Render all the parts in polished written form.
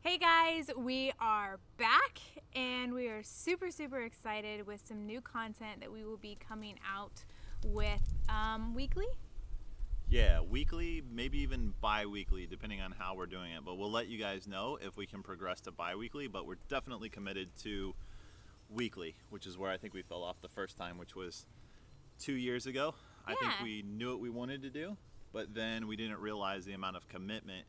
Hey guys, we are back and we are super excited with some new content that we will be coming out with weekly. Yeah, weekly, maybe even bi-weekly, depending on how we're doing it. But we'll let you guys know if we can progress to bi-weekly, but we're definitely committed to weekly, which is where I think we fell off the first time, which was 2 years ago. I think Yeah. we knew what we wanted to do, but then we didn't realize the amount of commitment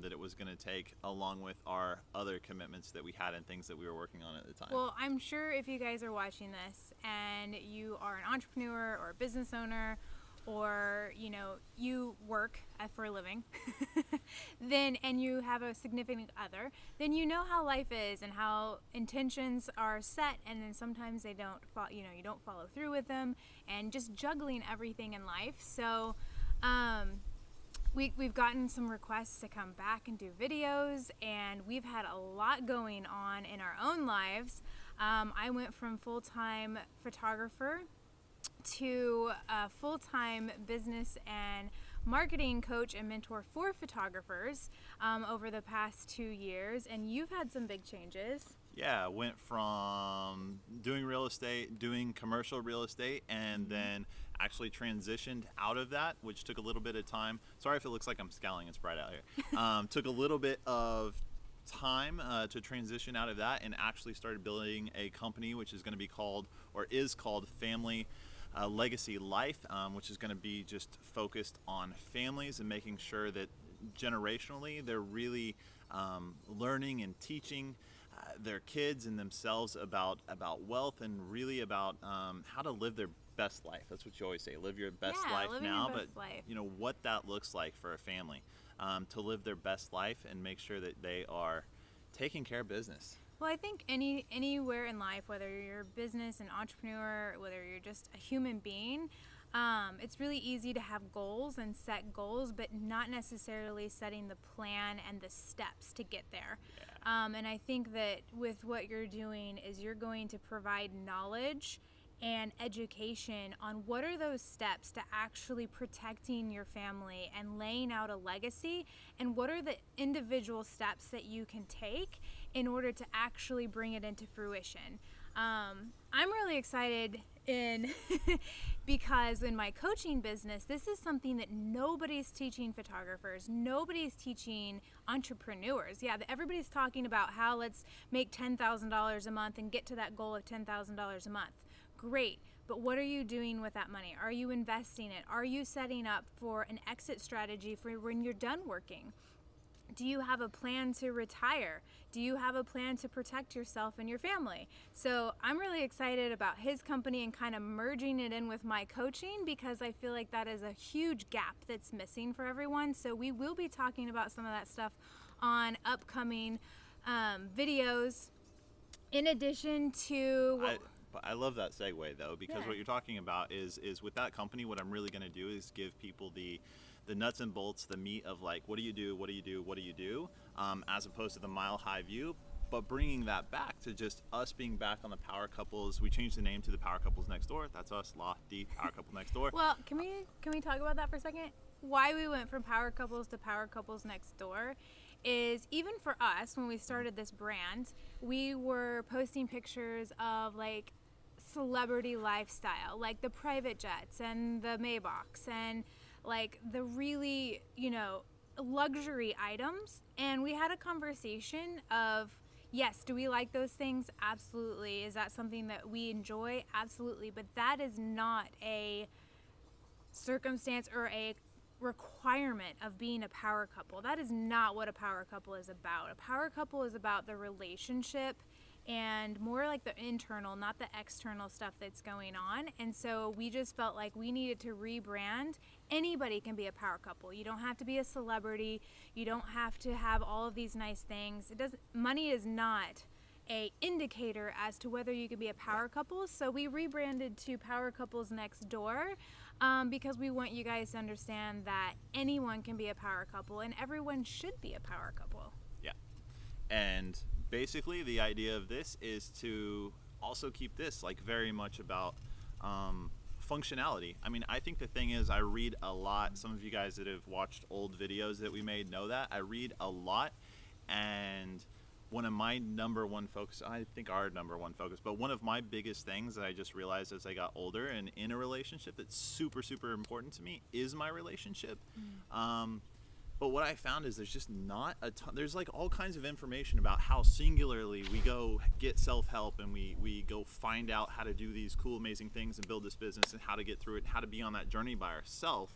that it was going to take, along with our other commitments that we had and things that we were working on at the time. Well, I'm sure if you guys are watching this and you are an entrepreneur or a business owner or you work for a living then and you have a significant other, then you know how life is and how intentions are set and then sometimes they don't you don't follow through with them, and just juggling everything in life. So we've gotten some requests to come back and do videos, and we've had a lot going on in our own lives. I went from full-time photographer to a full-time business and marketing coach and mentor for photographers over the past 2 years, and you've had some big changes. Yeah, went from doing real estate, doing commercial real estate, and then actually transitioned out of that, which took a little bit of time. Sorry if it looks like I'm scowling, it's bright out here. Took a little bit of time to transition out of that and actually started building a company which is going to be called, or is called, Family Legacy Life, which is going to be just focused on families and making sure that generationally they're really learning and teaching their kids and themselves about wealth and really about how to live their best life. That's what you always say, live your best life now, but life. you know what that looks like for a family, to live their best life and make sure that they are taking care of business. Well, I think anywhere in life, whether you're a business, an entrepreneur, whether you're just a human being, it's really easy to have goals and set goals, but not necessarily setting the plan and the steps to get there. And I think that with what you're doing is you're going to provide knowledge and education on what are those steps to actually protecting your family and laying out a legacy, and what are the individual steps that you can take in order to actually bring it into fruition. I'm really excited because in my coaching business, this is something that nobody's teaching photographers, nobody's teaching entrepreneurs. Yeah, everybody's talking about how let's make $10,000 a month and get to that goal of $10,000 a month. Great, but what are you doing with that money? Are you investing it? Are you setting up for an exit strategy for when you're done working? Do you have a plan to retire? Do you have a plan to protect yourself and your family? So I'm really excited about his company and kind of merging it in with my coaching, because I feel like that is a huge gap that's missing for everyone. So we will be talking about some of that stuff on upcoming videos, in addition to I love that segue though, because Yeah. what you're talking about is with that company, what I'm really going to do is give people the nuts and bolts, the meat of like, what do you do, what do you do, what do you do, as opposed to the mile high view, but bringing that back to just us being back on the Power Couples. We changed the name to the Power Couples Next Door. That's us, Lofty Power Couple Next Door. Well, can we talk about that for a second? Why we went from Power Couples to Power Couples Next Door is, even for us, when we started this brand, we were posting pictures of like celebrity lifestyle, like the private jets and the Maybachs and like the really, luxury items. And we had a conversation of, yes, do we like those things? Absolutely. Is that something that we enjoy? Absolutely. But that is not a circumstance or a requirement of being a power couple. That is not what a power couple is about. A power couple is about the relationship and more like the internal, not the external stuff that's going on. And so we just felt like we needed to rebrand. Anybody can be a power couple. You don't have to be a celebrity. You don't have to have all of these nice things. Money is not a indicator as to whether you could be a power couple. So we rebranded to Power Couples Next Door, because we want you guys to understand that anyone can be a power couple and everyone should be a power couple. Yeah. And basically the idea of this is to also keep this like very much about functionality. I mean, I think the thing is, I read a lot. Some of you guys that have watched old videos that we made know that I read a lot, and one of my number one focus, I think our number one focus, but one of my biggest things that I just realized as I got older and in a relationship that's super, super important to me is my relationship. But what I found is there's just not a ton, there's like all kinds of information about how singularly we go get self-help and we go find out how to do these cool, amazing things and build this business and how to get through it, how to be on that journey by ourselves.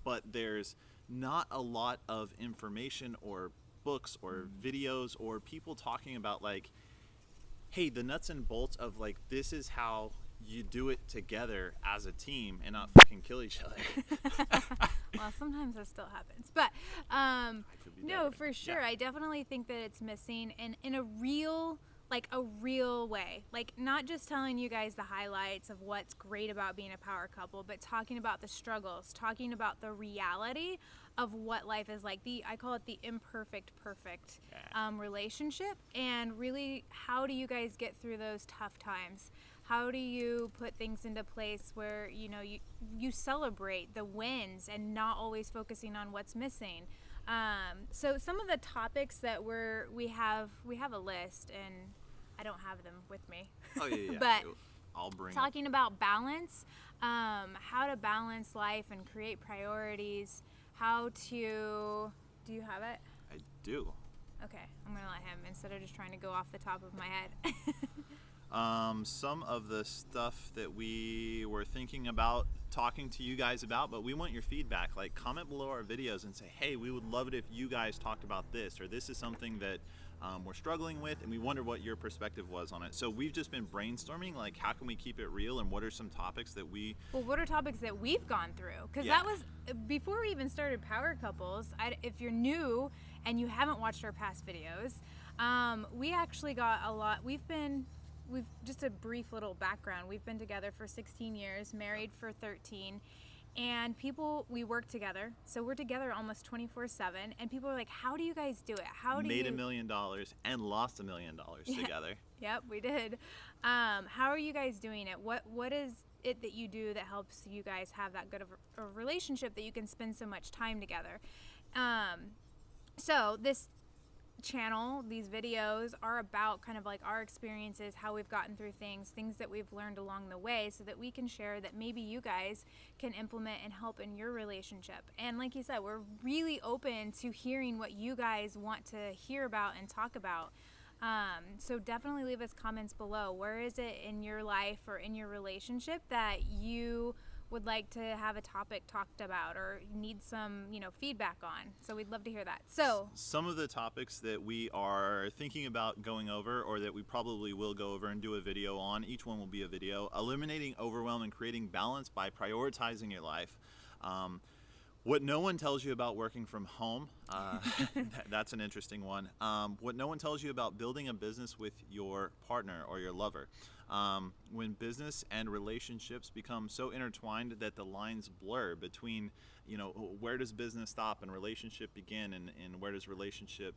But there's not a lot of information or books or videos or people talking about like, hey, the nuts and bolts of like, this is how you do it together as a team and not fucking kill each other. Well, sometimes that still happens, but no, for sure. Yeah. I definitely think that it's missing in a real way, like not just telling you guys the highlights of what's great about being a power couple, but talking about the struggles, talking about the reality of what life is like. I call it the imperfect perfect relationship, and really, how do you guys get through those tough times? How do you put things into place where you celebrate the wins and not always focusing on what's missing? So some of the topics that we have a list, and I don't have them with me. Oh yeah. But I'll bring talking about balance, how to balance life and create priorities, how to. Do you have it? I do. Okay, I'm gonna let him instead of just trying to go off the top of my head. Some of the stuff that we were thinking about talking to you guys about, but we want your feedback. Like, comment below our videos and say, hey, we would love it if you guys talked about this, or this is something that we're struggling with and we wonder what your perspective was on it. So we've just been brainstorming, like, how can we keep it real and what are some topics that what are topics that we've gone through? Because Yeah. that was before we even started Power Couples. If you're new and you haven't watched our past videos, we actually got a lot. We've just a brief little background. We've been together for 16 years, married for 13, and we work together. So we're together almost 24/7, and people are like, how do you guys do it? How do made you $1 million and lost $1 million together. Yep, we did. How are you guys doing it? What is it that you do that helps you guys have that good of a relationship that you can spend so much time together? So this channel, these videos are about kind of like our experiences, how we've gotten through things that we've learned along the way, so that we can share that maybe you guys can implement and help in your relationship. And like you said, we're really open to hearing what you guys want to hear about and talk about. So definitely leave us comments below. Where is it in your life or in your relationship that you would like to have a topic talked about or need some feedback on? So we'd love to hear that. So some of the topics that we are thinking about going over, or that we probably will go over and do a video on, each one will be a video: eliminating overwhelm and creating balance by prioritizing your life. What no one tells you about working from home, that's an interesting one. What no one tells you about building a business with your partner or your lover. When business and relationships become so intertwined that the lines blur between, where does business stop and relationship begin, and where does relationship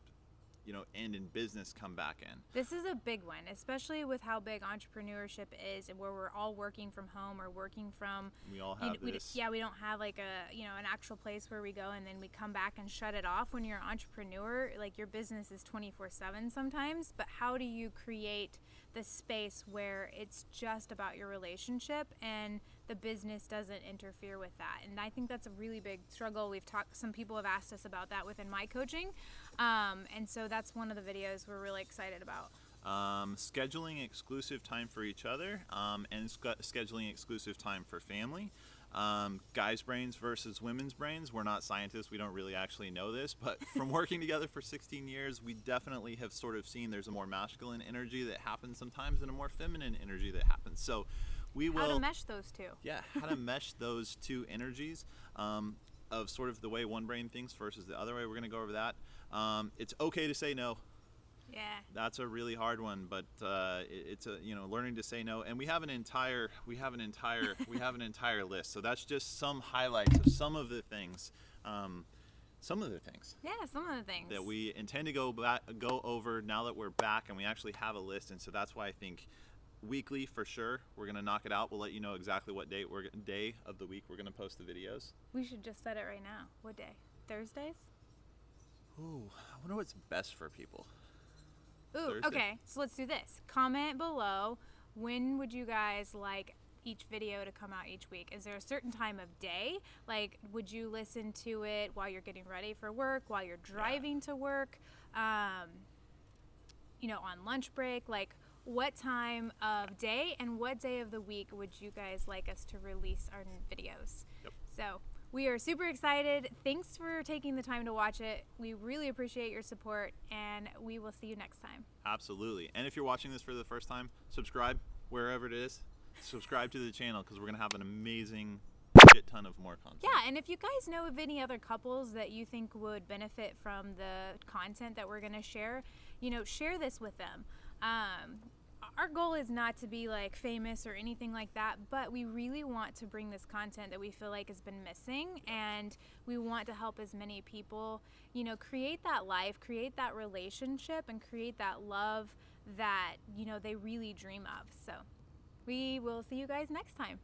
end and business come back in. This is a big one, especially with how big entrepreneurship is, and where we're all working from home or working from. We all have this. We don't have like an actual place where we go and then we come back and shut it off. When you're an entrepreneur, like, your business is 24/7 sometimes. But how do you create the space where it's just about your relationship and the business doesn't interfere with that? And I think that's a really big struggle. Some people have asked us about that within my coaching. And so that's one of the videos we're really excited about. Scheduling exclusive time for each other, and scheduling exclusive time for family. Guys' brains versus women's brains. We're not scientists. We don't really actually know this, but from working together for 16 years, we definitely have sort of seen there's a more masculine energy that happens sometimes and a more feminine energy that happens. So we will... How to mesh those two. Yeah, how to mesh those two energies, of sort of the way one brain thinks versus the other way. We're going to go over that. It's okay to say no. Yeah. That's a really hard one, but it's learning to say no. And we have an entire list. So that's just some highlights of some of the things. Yeah, some of the things that we intend to go over now that we're back and we actually have a list. And so that's why I think weekly for sure we're gonna knock it out. We'll let you know exactly what day of the week we're gonna post the videos. We should just set it right now. What day? Thursdays? Ooh, I wonder what's best for people. Ooh, Thursday. okay. So let's do this. Comment below, when would you guys like each video to come out each week? Is there a certain time of day? Like, would you listen to it while you're getting ready for work, while you're driving to work, you know, on lunch break? Like, what time of day and what day of the week would you guys like us to release our videos? Yep. So we are super excited. Thanks for taking the time to watch it. We really appreciate your support, and we will see you next time. Absolutely. And if you're watching this for the first time, subscribe wherever it is. Subscribe to the channel because we're going to have an amazing shit ton of more content. Yeah, and if you guys know of any other couples that you think would benefit from the content that we're going to share, you know, share this with them. Our goal is not to be like famous or anything like that, but we really want to bring this content that we feel like has been missing, and we want to help as many people, you know, create that life, create that relationship, and create that love that, you know, they really dream of. So we will see you guys next time.